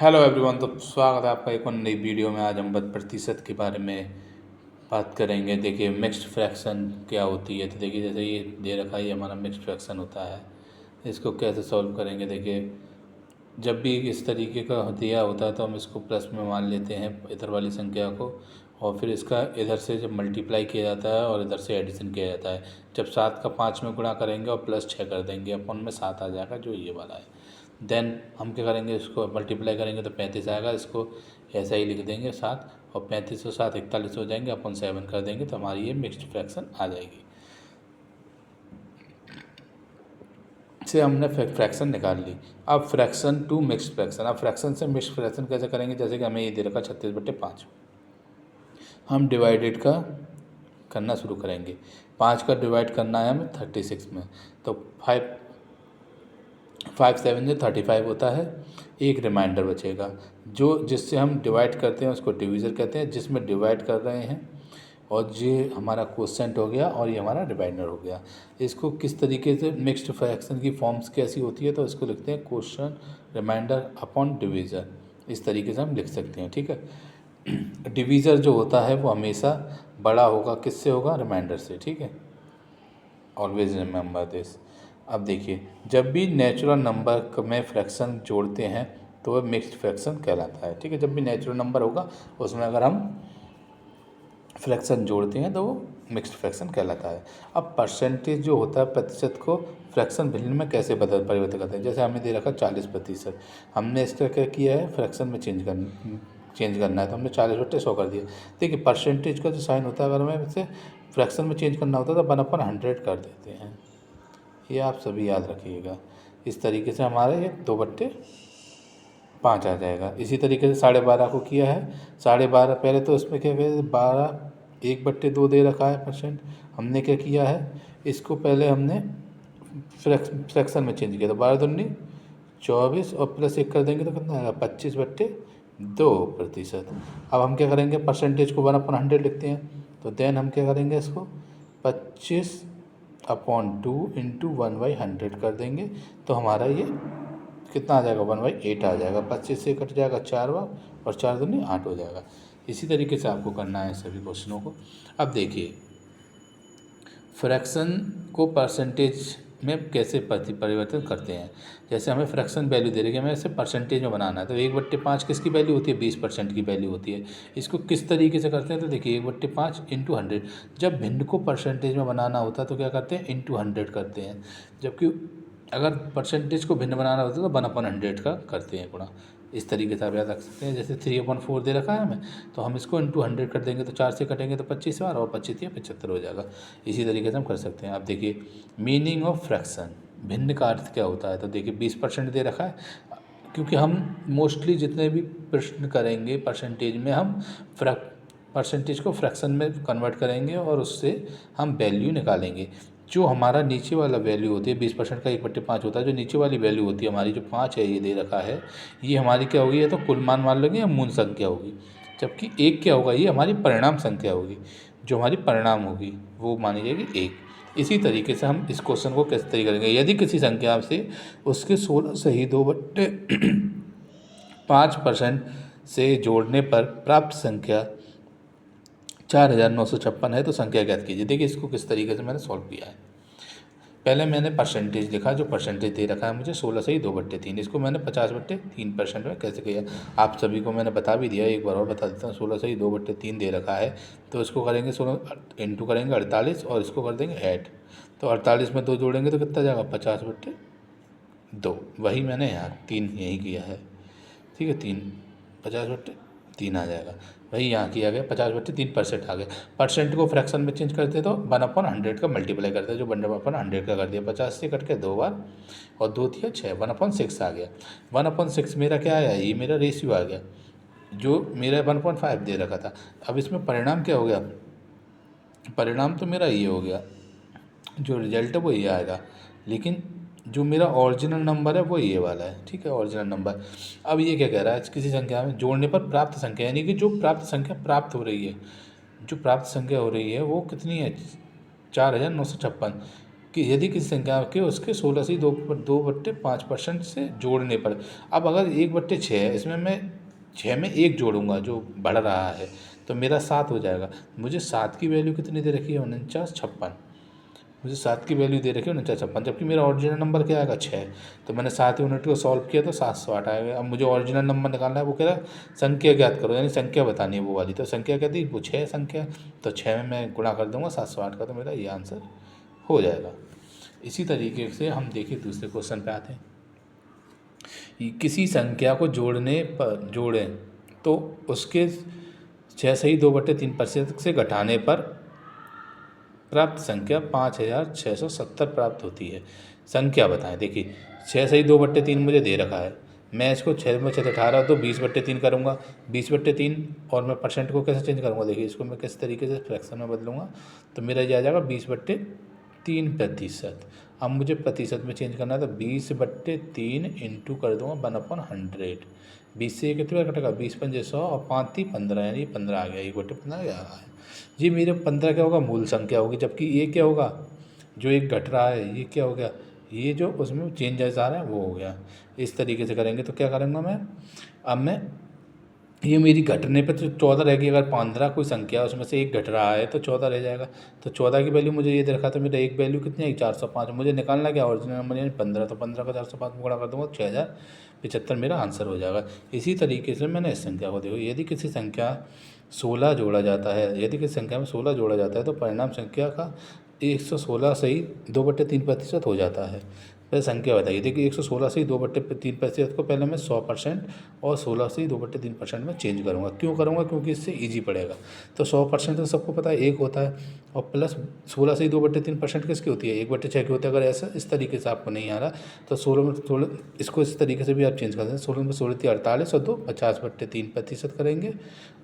Hello everyone. तो स्वागत है आपका एक और नई वीडियो में। आज हम 1% के बारे में बात करेंगे। देखिए मिक्स्ड फ्रैक्शन क्या होती है। तो देखिए जैसे ये दे रखा है, ये हमारा मिक्स्ड फ्रैक्शन होता है। इसको कैसे सॉल्व करेंगे। देखिए जब भी इस तरीके का दिया होता है तो हम इसको प्लस में मान लेते हैं इधर वाली संख्या को, और फिर इसका इधर से जब मल्टीप्लाई किया जाता है और इधर से एडिशन किया जाता है। जब 7 का 5 में गुणा करेंगे और प्लस 6 कर देंगे, अपन में 7 आ जाएगा जो ये वाला है। देन हम क्या करेंगे, इसको मल्टीप्लाई करेंगे तो 35 आएगा। इसको ऐसा ही लिख देंगे 7, और 35 और 7 41 हो जाएंगे। अपन 7 कर देंगे तो हमारी ये मिक्स्ड फ्रैक्शन आ जाएगी। से हमने फ्रैक्शन निकाल ली। अब फ्रैक्शन टू मिक्स्ड फ्रैक्शन। अब फ्रैक्शन से मिक्स्ड फ्रैक्शन कैसे करेंगे। जैसे कि हमें ये दे रखा 36/5, हम डिवाइडेड का करना शुरू करेंगे। 5 का डिवाइड करना है हमें 36 में, तो 5 7 से 35 होता है। एक रिमाइंडर बचेगा जो जिससे हम डिवाइड करते हैं उसको डिवीज़र कहते हैं, जिसमें डिवाइड कर रहे हैं। और ये हमारा क्वोशेंट हो गया और ये हमारा रिमाइंडर हो गया। इसको किस तरीके से मिक्स्ड फ्रैक्शन की फॉर्म्स कैसी होती है, तो इसको लिखते हैं क्वोशेंट रिमाइंडर अपॉन डिवीज़र। इस तरीके से हम लिख सकते हैं, ठीक है। डिवीज़र जो होता है वो हमेशा बड़ा होगा, किससे होगा, रिमाइंडर से, ठीक है। Always remember this. अब देखिए जब भी नेचुरल नंबर में फ्रैक्शन जोड़ते हैं तो वह मिक्स्ड फ्रैक्शन कहलाता है, ठीक है। जब भी नेचुरल नंबर होगा उसमें अगर हम फ्रैक्शन जोड़ते हैं तो वो मिक्स्ड फ्रैक्शन कहलाता है। अब परसेंटेज जो होता है, प्रतिशत को फ्रैक्शन भिन्न में कैसे परिवर्तित करते हैं। जैसे हमें दे रखा 40%, हमने इसका क्या किया है, फ्रैक्शन में चेंज करना है, तो हमने 40/100 कर दिया। देखिए परसेंटेज का जो साइन होता है, अगर हमें इसे फ्रैक्शन में चेंज करना होता है तो 1/100 कर देते हैं। ये आप सभी याद रखिएगा। इस तरीके से हमारे ये 2/5 आ जाएगा। इसी तरीके से 12.5 को किया है। 12.5 पहले तो इसमें क्या किया, 12 1/2 दे रखा है परसेंट। हमने क्या किया है, इसको पहले हमने फ्रैक्शन में चेंज किया। तो 12 दूनी 24 और प्लस 1 कर देंगे तो कितना आएगा, 25/2%। अब हम क्या करेंगे, परसेंटेज को 1/100 लिखते हैं। तो देन हम क्या करेंगे, इसको 25/2 इंटू 1/100 कर देंगे। तो हमारा ये कितना आ जाएगा, 1/8 आ जाएगा। 25 से कट जाएगा 4 बार, और 4 दूनी 8 हो जाएगा। इसी तरीके से आपको करना है सभी क्वेश्चनों को। अब देखिए फ्रैक्शन को परसेंटेज में कैसे परिवर्तित करते हैं। जैसे हमें फ्रैक्शन वैल्यू दे रही है, हमें इसे परसेंटेज में बनाना है। तो 1/5 किसकी वैल्यू होती है, 20% की वैल्यू होती है। इसको किस तरीके से करते हैं, तो देखिए 1/5 इंटू 100। जब भिन्न को परसेंटेज में बनाना होता है तो क्या करते हैं, इंटू 100 करते हैं। जबकि अगर परसेंटेज को भिन्न बनाना होता है तो 1/100 का करते हैं गुणा। इस तरीके से आप याद रख सकते हैं। जैसे 3/4 दे रखा है हमें, तो हम इसको इंटू 100 कर देंगे, तो 4 से कटेंगे तो 25 बार, और 25 या 75 हो जाएगा। इसी तरीके से हम कर सकते हैं। अब देखिए मीनिंग ऑफ फ्रैक्शन, भिन्न का अर्थ क्या होता है। तो देखिए 20% दे रखा है, क्योंकि हम मोस्टली जितने भी प्रश्न करेंगे परसेंटेज में, हम परसेंटेज को फ्रैक्शन में कन्वर्ट करेंगे और उससे हम वैल्यू निकालेंगे। जो हमारा नीचे वाला वैल्यू होती है, 20% का 1/5 होता है। जो नीचे वाली वैल्यू होती है हमारी, जो 5 है ये दे रखा है, ये हमारी क्या होगी, या तो कुल मान लेंगे या मूल संख्या होगी। जबकि 1 क्या होगा, ये हमारी परिणाम संख्या होगी। जो हमारी परिणाम होगी वो मानी जाएगी 1। इसी तरीके से हम इस क्वेश्चन को कैसे तरीके करेंगे। यदि किसी संख्या से उसके 16 सही 2/5% से जोड़ने पर प्राप्त संख्या 4956 है, तो संख्या ज्ञात कीजिए। देखिए इसको किस तरीके से मैंने सॉल्व किया है। पहले मैंने परसेंटेज लिखा, जो परसेंटेज दे रखा है मुझे 16 सही 2/3, इसको मैंने 50/3% में कैसे किया आप सभी को मैंने बता भी दिया, एक बार और बता देता हूँ। 16 सही 2/3 दे रखा है, तो इसको करेंगे 16 इंटू करेंगे 48, और इसको कर देंगे ऐड। तो 48 में 2 जोड़ेंगे तो कितना जाएगा, 50/2। वही मैंने यहाँ 3 यही किया है, ठीक है। 50/3 आ जाएगा। वही यहाँ किया गया, 50/3% आ गया। परसेंट को फ्रैक्शन में चेंज करते तो 1/100 का मल्टीप्लाई करते, जो 1/100 का कर दिया। 50 से कट के 2 बार, और 2 थिया 6, 1/6 आ गया। 1/6 मेरा क्या आया, ये मेरा रेशियो आ गया, जो मेरा 1/5 दे रखा था। अब इसमें परिणाम क्या हो गया, परिणाम तो मेरा ये हो गया, जो रिजल्ट है वो ये आएगा। लेकिन जो मेरा ओरिजिनल नंबर है वो ये वाला है, ठीक है, ओरिजिनल नंबर। अब ये क्या कह रहा है, किसी संख्या में जोड़ने पर प्राप्त संख्या, यानी कि जो प्राप्त संख्या प्राप्त हो रही है वो कितनी है, 4956। कि यदि किसी संख्या के उसके 16 से 2/5% से जोड़ने पर। अब अगर 1/6 है, इसमें मैं 6 में 1 जोड़ूंगा जो बढ़ रहा है, तो मेरा 7 हो जाएगा। मुझे 7 की वैल्यू कितनी दे रखी है? 4956। मुझे 7 की वैल्यू दे रखी है 4956, जबकि मेरा ओरिजिनल नंबर क्या आएगा? 6। तो मैंने 7 यूनिट को सॉल्व किया तो 708 आएगा। अब मुझे ओरिजिनल नंबर निकालना है, वो कह रहा है संख्या ज्ञात करो, यानी संख्या बतानी है वो वाली। तो संख्या क्या थी? वो 6 संख्या, तो 6 में मैं गुणा कर दूंगा 708 का, तो मेरा ये आंसर हो जाएगा। इसी तरीके से हम देखिए दूसरे क्वेश्चन पे आते हैं। किसी संख्या को जोड़ें तो उसके 6 सही 2/3% से घटाने पर प्राप्त संख्या 5670 प्राप्त होती है। संख्या बताएं। देखिए 6 सही 2/3 मुझे दे रखा है, मैं इसको 6 में 6 18 तो 20/3 करूँगा। 20/3 और मैं परसेंट को कैसे चेंज करूँगा? देखिए इसको मैं किस तरीके से फ्रैक्शन में बदलूँगा, तो मेरा ये आ जाएगा 20/3%। अब मुझे प्रतिशत में चेंज करना है, तो 20/3 इंटू कर दूँगा 1/100। 20 से ये कितने बार कटेगा? 20 पंजे 100 और 5 × 15, यानी 15 आ गया। 1/15 आ गया है जी। मेरे 15 क्या होगा? मूल संख्या होगी। जबकि ये क्या होगा? जो एक घट रहा है, ये क्या हो गया? ये जो उसमें चेंजेस आ रहे हैं वो हो गया। इस तरीके से करेंगे तो क्या करूँगा मैं? अब मैं ये मेरी घटने पे तो 14 रहेगी। अगर 15 कोई संख्या है उसमें से एक घट रहा है तो 14 रह जाएगा। तो 14 की वैल्यू मुझे ये दे रखा, तो मेरा एक वैल्यू कितनी आई? 405। मुझे निकालना क्या? ओरिजिनल नंबर यानी 15, तो 15 का 405 में गुणा कर दूँगा, 6075 मेरा आंसर हो जाएगा। इसी तरीके से मैंने इस संख्या को देखो, यदि किसी संख्या 16 जोड़ा जाता है, यदि किसी संख्या में 16 जोड़ा जाता है तो परिणाम संख्या का 116 सही 2/3% हो जाता है। पहले संख्या बताइए। देखिए 116 से ही 2/3% को पहले मैं 100% और 16 से ही 2/3% में चेंज करूँगा। क्यों करूँगा? क्योंकि इससे ईजी पड़ेगा। तो 100% तो सबको पता है 1 होता है, और प्लस 16 से ही 2/3% किसकी होती है? 1/6 की होती है। अगर ऐसा इस तरीके से आपको नहीं आ रहा तो 16 में 16 इसको इस तरीके से भी आप चेंज कर सकते हैं। 16 में 16 48 और 2 50/3% करेंगे,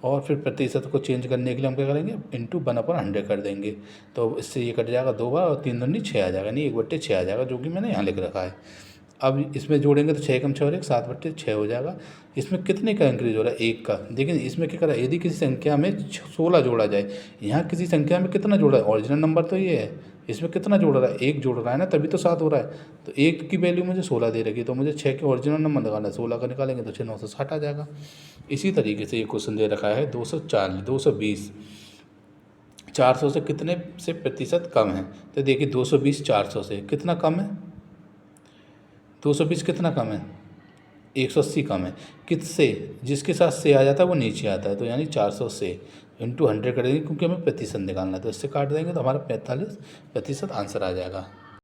और फिर प्रतिशत को चेंज करने के लिए हम क्या करेंगे? इंटू 1/100 कर देंगे। तो इससे ये कट जाएगा 2 बार, और 3 दूनी 6 आ जाएगा, यानी 1/6 आ जाएगा, जो कि मैंने यहाँ लिख रखा है। अब इसमें जोड़ेंगे तो 6 कम 6 और 1 7/6 हो जाएगा। इसमें कितने का इंक्रीज हो रहा है? 1 का। देखिए इसमें क्या करा, यदि किसी संख्या में 16 जोड़ा जाए, यहाँ किसी संख्या में कितना जोड़ा है? ओरिजिनल नंबर तो ये है, इसमें कितना जोड़ रहा है? 1 जोड़ रहा है ना, तभी तो 7 हो रहा है। तो 1 की वैल्यू मुझे 16 दे रखी है, तो मुझे 6 के ओरिजिनल नंबर निकालना है। 16 का निकालेंगे तो 6 960 आ जाएगा। इसी तरीके से ये क्वेश्चन दे रखा है 220 400 से कितने से प्रतिशत कम है? तो देखिए 220 400 से कितना कम है? 220 कितना कम है? 180 कम है। किससे? जिसके साथ से आ जाता है वो नीचे आता है, तो यानी 400 से इंटू 100 करेंगे, क्योंकि हमें प्रतिशत निकालना है। तो इससे काट देंगे तो हमारा 45% आंसर आ जाएगा।